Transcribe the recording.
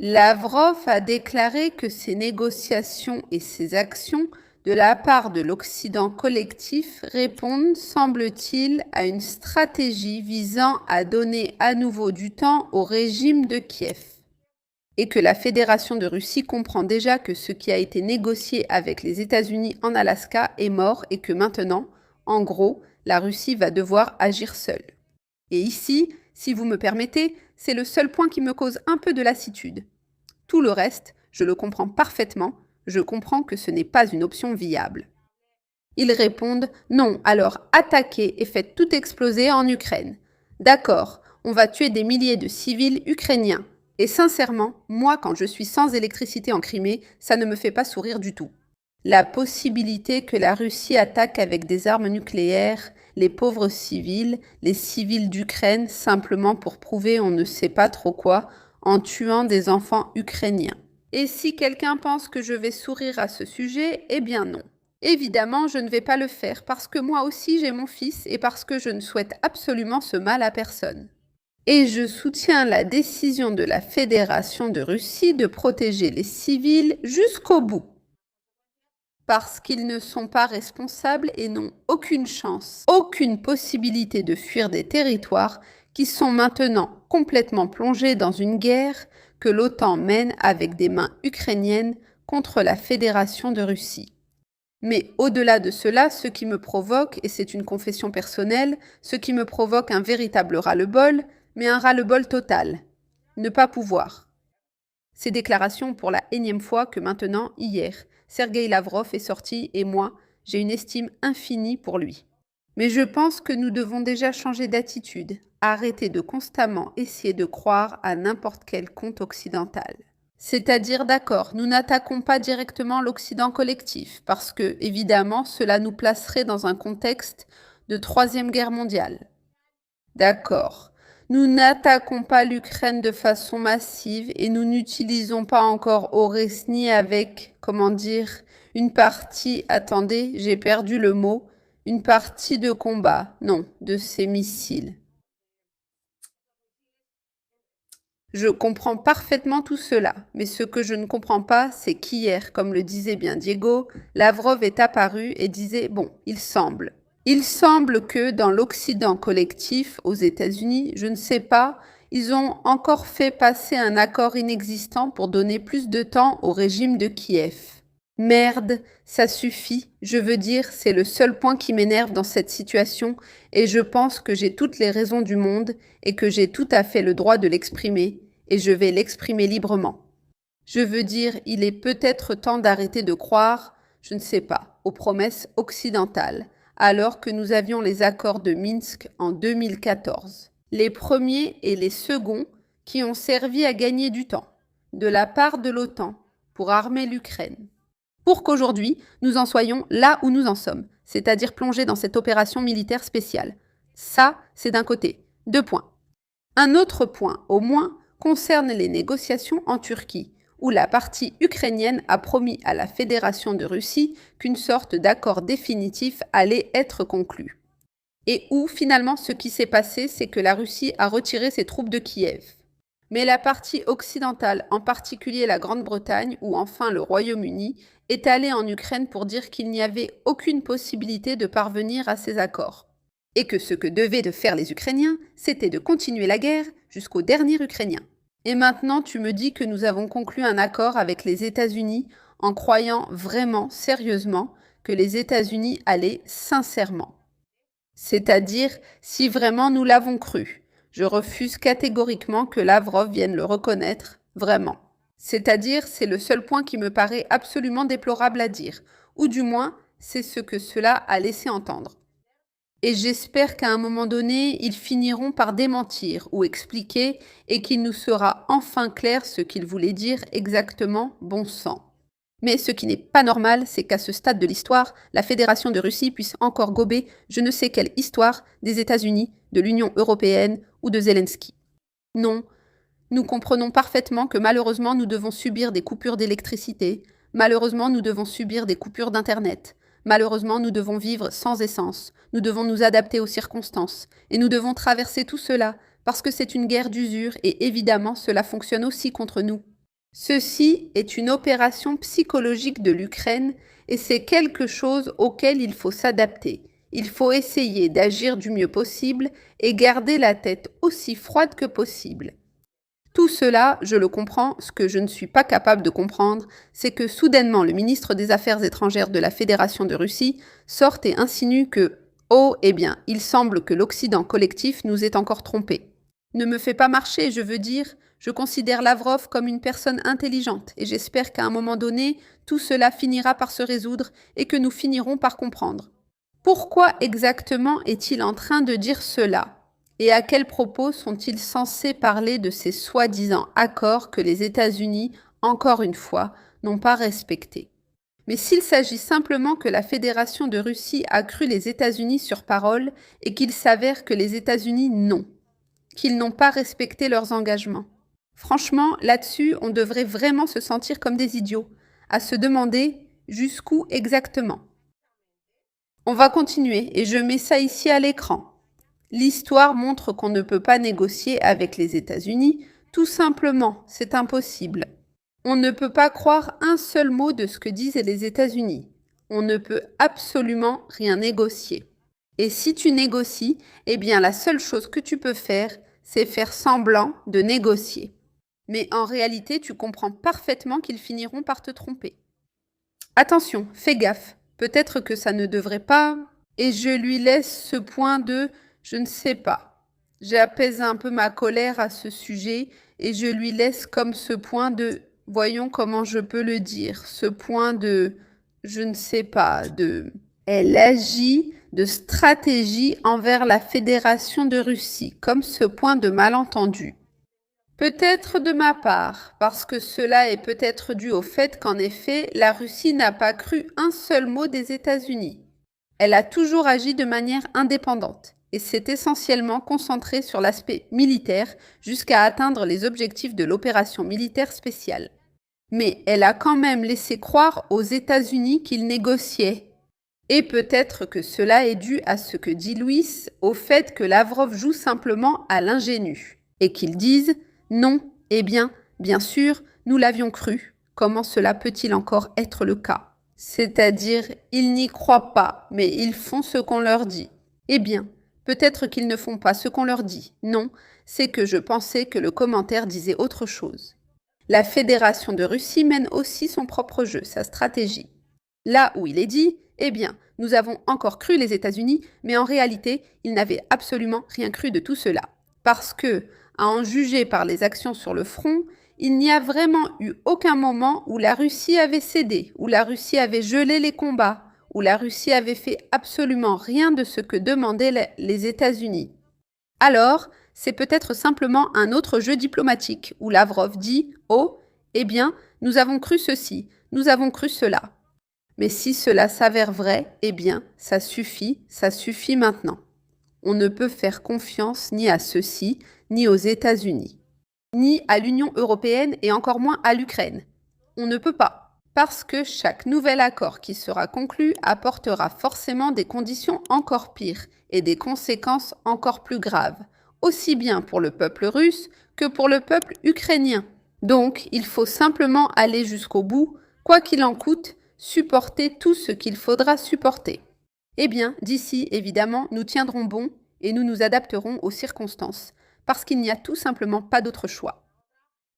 Lavrov a déclaré que ces négociations et ces actions de la part de l'Occident collectif répondent, semble-t-il, à une stratégie visant à donner à nouveau du temps au régime de Kiev. Et que la Fédération de Russie comprend déjà que ce qui a été négocié avec les États-Unis en Alaska est mort et que maintenant, en gros, la Russie va devoir agir seule. Et ici, si vous me permettez, c'est le seul point qui me cause un peu de lassitude. Tout le reste, je le comprends parfaitement, je comprends que ce n'est pas une option viable. Ils répondent « Non, alors attaquez et faites tout exploser en Ukraine. D'accord, on va tuer des milliers de civils ukrainiens. Et sincèrement, moi, quand je suis sans électricité en Crimée, ça ne me fait pas sourire du tout. La possibilité que la Russie attaque avec des armes nucléaires les pauvres civils, les civils d'Ukraine, simplement pour prouver on ne sait pas trop quoi, en tuant des enfants ukrainiens. Et si quelqu'un pense que je vais sourire à ce sujet, eh bien non. Évidemment, je ne vais pas le faire parce que moi aussi j'ai mon fils et parce que je ne souhaite absolument ce mal à personne. Et je soutiens la décision de la Fédération de Russie de protéger les civils jusqu'au bout. Parce qu'ils ne sont pas responsables et n'ont aucune chance, aucune possibilité de fuir des territoires qui sont maintenant complètement plongés dans une guerre que l'OTAN mène avec des mains ukrainiennes contre la Fédération de Russie. Mais au-delà de cela, ce qui me provoque, et c'est une confession personnelle, ce qui me provoque un véritable ras-le-bol, mais un ras-le-bol total. Ne pas pouvoir. Ces déclarations pour la énième fois que maintenant, hier, Sergueï Lavrov est sorti et moi, j'ai une estime infinie pour lui. Mais je pense que nous devons déjà changer d'attitude, arrêter de constamment essayer de croire à n'importe quel conte occidental. C'est-à-dire, d'accord, nous n'attaquons pas directement l'Occident collectif, parce que, évidemment, cela nous placerait dans un contexte de Troisième Guerre mondiale. D'accord. Nous n'attaquons pas l'Ukraine de façon massive et nous n'utilisons pas encore Oresny avec, une partie, attendez, j'ai perdu le mot, une partie de combat, non, de ces missiles. Je comprends parfaitement tout cela, mais ce que je ne comprends pas, c'est qu'hier, comme le disait bien Diego, Lavrov est apparu et disait « Bon, il semble ». Il semble que dans l'Occident collectif, aux États-Unis, je ne sais pas, ils ont encore fait passer un accord inexistant pour donner plus de temps au régime de Kiev. Merde, ça suffit, je veux dire, c'est le seul point qui m'énerve dans cette situation et je pense que j'ai toutes les raisons du monde et que j'ai tout à fait le droit de l'exprimer et je vais l'exprimer librement. Je veux dire, il est peut-être temps d'arrêter de croire, je ne sais pas, aux promesses occidentales, alors que nous avions les accords de Minsk en 2014. Les premiers et les seconds qui ont servi à gagner du temps, de la part de l'OTAN, pour armer l'Ukraine. Pour qu'aujourd'hui, nous en soyons là où nous en sommes, c'est-à-dire plongés dans cette opération militaire spéciale. Ça, c'est d'un côté. 2 points. Un autre point, au moins, concerne les négociations en Turquie, où la partie ukrainienne a promis à la Fédération de Russie qu'une sorte d'accord définitif allait être conclu. Et où, finalement, ce qui s'est passé, c'est que la Russie a retiré ses troupes de Kiev. Mais la partie occidentale, en particulier la Grande-Bretagne ou enfin le Royaume-Uni, est allée en Ukraine pour dire qu'il n'y avait aucune possibilité de parvenir à ces accords. Et que ce que devaient de faire les Ukrainiens, c'était de continuer la guerre jusqu'au dernier Ukrainien. Et maintenant, tu me dis que nous avons conclu un accord avec les États-Unis en croyant vraiment, sérieusement, que les États-Unis allaient sincèrement. C'est-à-dire, si vraiment nous l'avons cru. Je refuse catégoriquement que Lavrov vienne le reconnaître, vraiment. C'est-à-dire, c'est le seul point qui me paraît absolument déplorable à dire, ou du moins, c'est ce que cela a laissé entendre. Et j'espère qu'à un moment donné, ils finiront par démentir ou expliquer et qu'il nous sera enfin clair ce qu'ils voulaient dire exactement bon sang. Mais ce qui n'est pas normal, c'est qu'à ce stade de l'histoire, la Fédération de Russie puisse encore gober je ne sais quelle histoire des États-Unis, de l'Union européenne ou de Zelensky. Non, nous comprenons parfaitement que malheureusement nous devons subir des coupures d'électricité, malheureusement nous devons subir des coupures d'Internet, malheureusement nous devons vivre sans essence, nous devons nous adapter aux circonstances, et nous devons traverser tout cela parce que c'est une guerre d'usure et évidemment cela fonctionne aussi contre nous. Ceci est une opération psychologique de l'Ukraine et c'est quelque chose auquel il faut s'adapter. Il faut essayer d'agir du mieux possible et garder la tête aussi froide que possible. Tout cela, je le comprends. Ce que je ne suis pas capable de comprendre, c'est que soudainement le ministre des Affaires étrangères de la Fédération de Russie sorte et insinue que « Oh, eh bien, il semble que l'Occident collectif nous ait encore trompés. » Ne me fais pas marcher, je veux dire, je considère Lavrov comme une personne intelligente et j'espère qu'à un moment donné, tout cela finira par se résoudre et que nous finirons par comprendre. Pourquoi exactement est-il en train de dire cela ? Et à quel propos sont-ils censés parler de ces soi-disant accords que les États-Unis, encore une fois, n'ont pas respectés ? Mais s'il s'agit simplement que la Fédération de Russie a cru les États-Unis sur parole et qu'il s'avère que les États-Unis non, qu'ils n'ont pas respecté leurs engagements. Franchement, là-dessus, on devrait vraiment se sentir comme des idiots, à se demander jusqu'où exactement. On va continuer et je mets ça ici à l'écran. L'histoire montre qu'on ne peut pas négocier avec les États-Unis, tout simplement, c'est impossible. On ne peut pas croire un seul mot de ce que disent les États-Unis. On ne peut absolument rien négocier. Et si tu négocies, eh bien la seule chose que tu peux faire, c'est faire semblant de négocier. Mais en réalité, tu comprends parfaitement qu'ils finiront par te tromper. Attention, fais gaffe, peut-être que ça ne devrait pas... Et je lui laisse ce point de « je ne sais pas ». J'apaise un peu ma colère à ce sujet et je lui laisse comme ce point de « voyons comment je peux le dire », ce point de « je ne sais pas », de « elle agit » de stratégie envers la Fédération de Russie, comme ce point de malentendu. Peut-être de ma part, parce que cela est peut-être dû au fait qu'en effet, la Russie n'a pas cru un seul mot des États-Unis. Elle a toujours agi de manière indépendante et s'est essentiellement concentrée sur l'aspect militaire jusqu'à atteindre les objectifs de l'opération militaire spéciale. Mais elle a quand même laissé croire aux États-Unis qu'ils négociaient. Et peut-être que cela est dû à ce que dit Louis, au fait que Lavrov joue simplement à l'ingénu, et qu'ils disent « non, eh bien sûr, nous l'avions cru, comment cela peut-il encore être le cas ?» C'est-à-dire, ils n'y croient pas, mais ils font ce qu'on leur dit. Eh bien, peut-être qu'ils ne font pas ce qu'on leur dit. Non, c'est que je pensais que le commentaire disait autre chose. La Fédération de Russie mène aussi son propre jeu, sa stratégie. Là où il est dit, eh bien, nous avons encore cru les États-Unis, mais en réalité, ils n'avaient absolument rien cru de tout cela. Parce que, à en juger par les actions sur le front, il n'y a vraiment eu aucun moment où la Russie avait cédé, où la Russie avait gelé les combats, où la Russie avait fait absolument rien de ce que demandaient les États-Unis. Alors, c'est peut-être simplement un autre jeu diplomatique, où Lavrov dit « Oh, eh bien, nous avons cru ceci, nous avons cru cela ». Mais si cela s'avère vrai, eh bien, ça suffit maintenant. On ne peut faire confiance ni à ceux-ci, ni aux États-Unis, ni à l'Union européenne et encore moins à l'Ukraine. On ne peut pas, parce que chaque nouvel accord qui sera conclu apportera forcément des conditions encore pires et des conséquences encore plus graves, aussi bien pour le peuple russe que pour le peuple ukrainien. Donc, il faut simplement aller jusqu'au bout, quoi qu'il en coûte, supporter tout ce qu'il faudra supporter. Eh bien, d'ici, évidemment, nous tiendrons bon et nous nous adapterons aux circonstances, parce qu'il n'y a tout simplement pas d'autre choix.